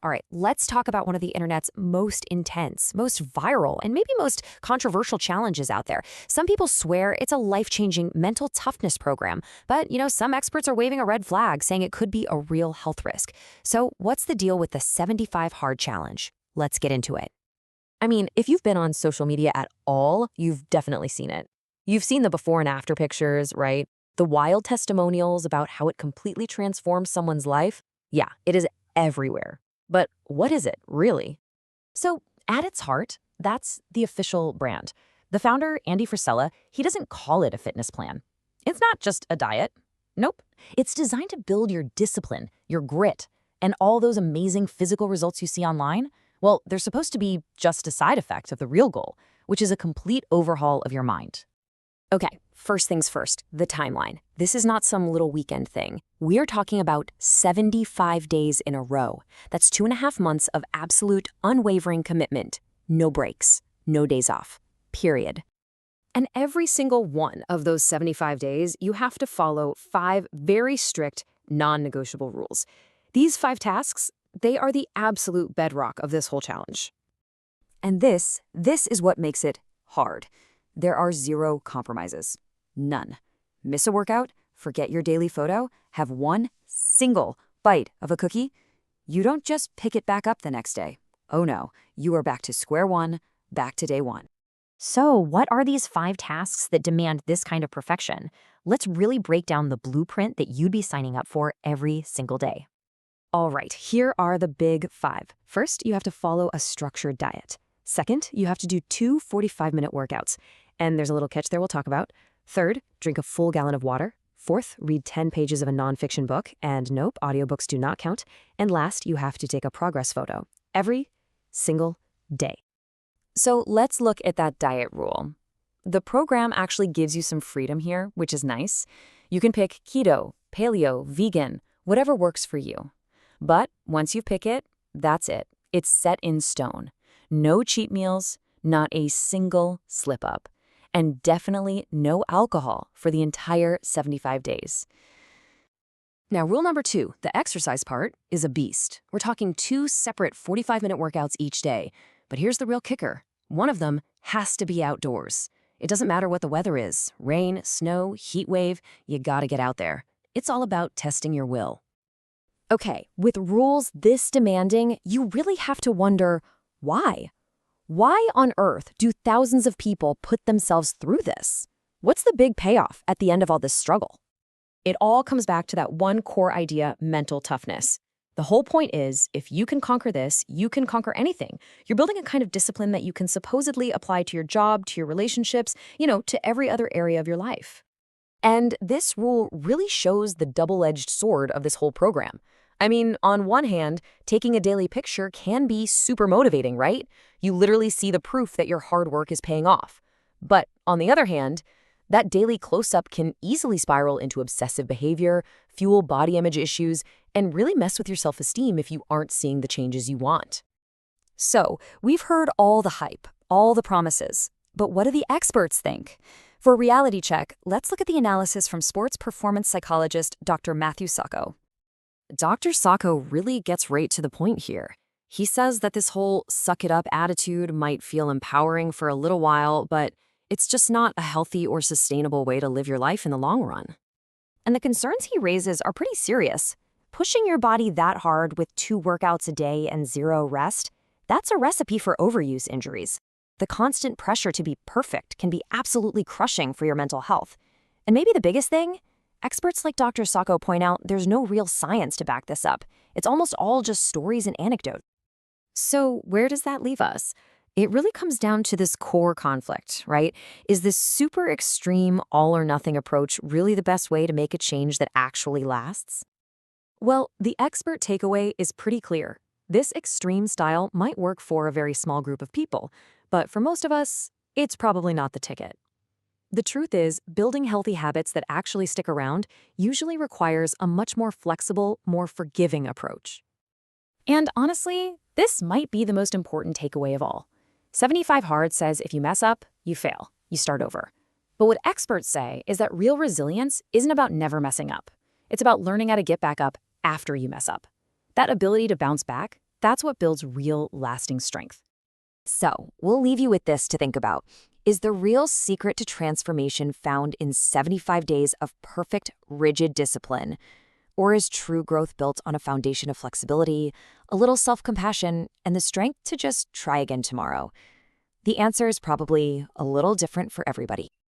All right, let's talk about one of the internet's most intense, most viral, and maybe most controversial challenges out there. Some people swear it's a life-changing mental toughness program, but some experts are waving a red flag saying it could be a real health risk. So, what's the deal with the 75 hard challenge? Let's get into it. I mean, if you've been on social media at all, you've definitely seen it. You've seen the before and after pictures, right? The wild testimonials about how it completely transforms someone's life. Yeah, it is everywhere. But what is it, really? So, at its heart, that's the official brand. The founder, Andy Frisella, he doesn't call it a fitness plan. It's not just a diet. Nope. It's designed to build your discipline, your grit, and all those amazing physical results you see online. Well, they're supposed to be just a side effect of the real goal, which is a complete overhaul of your mind. Okay, first things first, the timeline. This is not some little weekend thing. We're talking about 75 days in a row. That's 2.5 months of absolute, unwavering commitment. No breaks, no days off, period. And every single one of those 75 days, you have to follow 5 very strict, non-negotiable rules. These 5 tasks, they are the absolute bedrock of this whole challenge. And this is what makes it hard. There are 0 compromises. None. Miss a workout, forget your daily photo, have one single bite of a cookie. You don't just pick it back up the next day. Oh no, you are back to square one, back to day one. So, what are these 5 tasks that demand this kind of perfection? Let's really break down the blueprint that you'd be signing up for every single day. All right, here are the big 5. First, you have to follow a structured diet. Second, you have to do 2 45-minute workouts. And there's a little catch there we'll talk about. Third, drink a full gallon of water. Fourth, read 10 pages of a nonfiction book. And nope, audiobooks do not count. And last, you have to take a progress photo every single day. So let's look at that diet rule. The program actually gives you some freedom here, which is nice. You can pick keto, paleo, vegan, whatever works for you. But once you pick it, that's it. It's set in stone. No cheat meals, not a single slip-up. And definitely no alcohol for the entire 75 days. Now, rule number 2, the exercise part, is a beast. We're talking 2 separate 45-minute workouts each day. But here's the real kicker. One of them has to be outdoors. It doesn't matter what the weather is. Rain, snow, heat wave, you gotta get out there. It's all about testing your will. Okay, with rules this demanding, you really have to wonder, why? Why on earth do thousands of people put themselves through this? What's the big payoff at the end of all this struggle? It all comes back to that one core idea, mental toughness. The whole point is, if you can conquer this, you can conquer anything. You're building a kind of discipline that you can supposedly apply to your job, to your relationships, to every other area of your life. And this rule really shows the double-edged sword of this whole program. I mean, on one hand, taking a daily picture can be super motivating, right? You literally see the proof that your hard work is paying off. But on the other hand, that daily close-up can easily spiral into obsessive behavior, fuel body image issues, and really mess with your self-esteem if you aren't seeing the changes you want. So, we've heard all the hype, all the promises. But what do the experts think? For a reality check, let's look at the analysis from sports performance psychologist Dr. Matthew Sacco. Dr. Sacco really gets right to the point here. He says that this whole suck-it-up attitude might feel empowering for a little while, but it's just not a healthy or sustainable way to live your life in the long run. And the concerns he raises are pretty serious. Pushing your body that hard with 2 workouts a day and 0 rest, that's a recipe for overuse injuries. The constant pressure to be perfect can be absolutely crushing for your mental health. And maybe the biggest thing? Experts like Dr. Sacco point out there's no real science to back this up. It's almost all just stories and anecdotes. So where does that leave us? It really comes down to this core conflict, right? Is this super extreme all-or-nothing approach really the best way to make a change that actually lasts? Well, the expert takeaway is pretty clear. This extreme style might work for a very small group of people, but for most of us, it's probably not the ticket. The truth is, building healthy habits that actually stick around usually requires a much more flexible, more forgiving approach. And honestly, this might be the most important takeaway of all. 75 Hard says if you mess up, you fail, you start over. But what experts say is that real resilience isn't about never messing up. It's about learning how to get back up after you mess up. That ability to bounce back, That's what builds real, lasting strength. So, we'll leave you with this to think about. Is the real secret to transformation found in 75 days of perfect, rigid discipline? Or is true growth built on a foundation of flexibility, a little self-compassion, and the strength to just try again tomorrow? The answer is probably a little different for everybody.